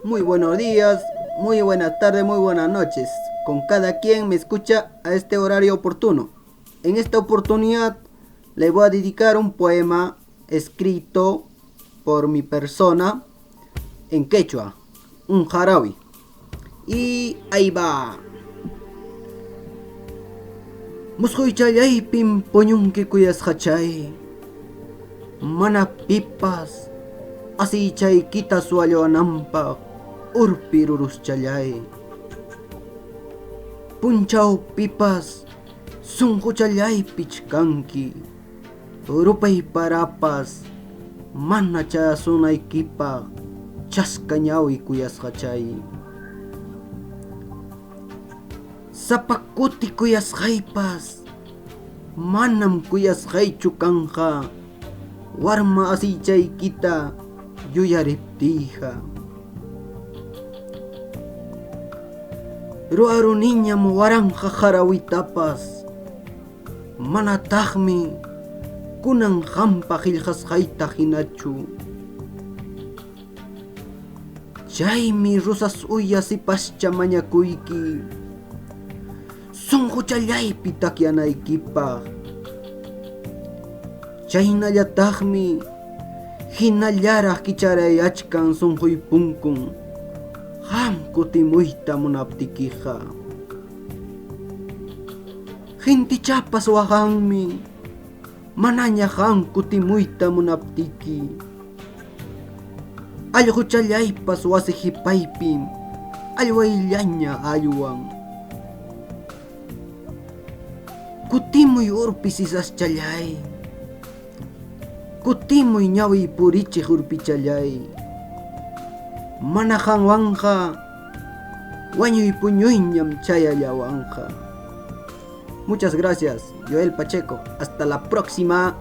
Muy buenos días, muy buenas tardes, muy buenas noches. Con cada quien me escucha a este horario oportuno. En esta oportunidad le voy a dedicar un poema escrito por mi persona en quechua, un jarawi. Y ahí va. Musjoy chayaypim poñunki kuyas hachay. Mana pipas, así chaykita sualloanampa urpirurus challay. Punchao pipas, sunju challaypi chkanki. Rupay parapas, mana chasunaykipa chaskañawi kuyasqachay. Sapakuti kuyasqaypas, manam kuyasqaychu kanja. Warma asiychaykita yuyariptija. Ruaru niñam waranja jarawitapas, manataqmi kunan hampa qillqasqayta hinachu. Chaymi rusas uyasipascha mañakuyki, sunqu challaypi takyanaykipaq. Chaynallataqmi hinallaraq kicharayachkan sunquy punkun qam kutimuyta munaptikiqa. Hintichapas waqanmi manaña qam kutimuyta munaptiki. Allqu challaypas wasi qhipaypi allwayllaña allwan. Kutimuy urpi sisas challay, kutimuy ñawi purichiq urpichallay. Mana qanwanqa wañuy puñuyñam chayallawanqa. Muchas gracias, Joel Pacheco. Hasta la próxima.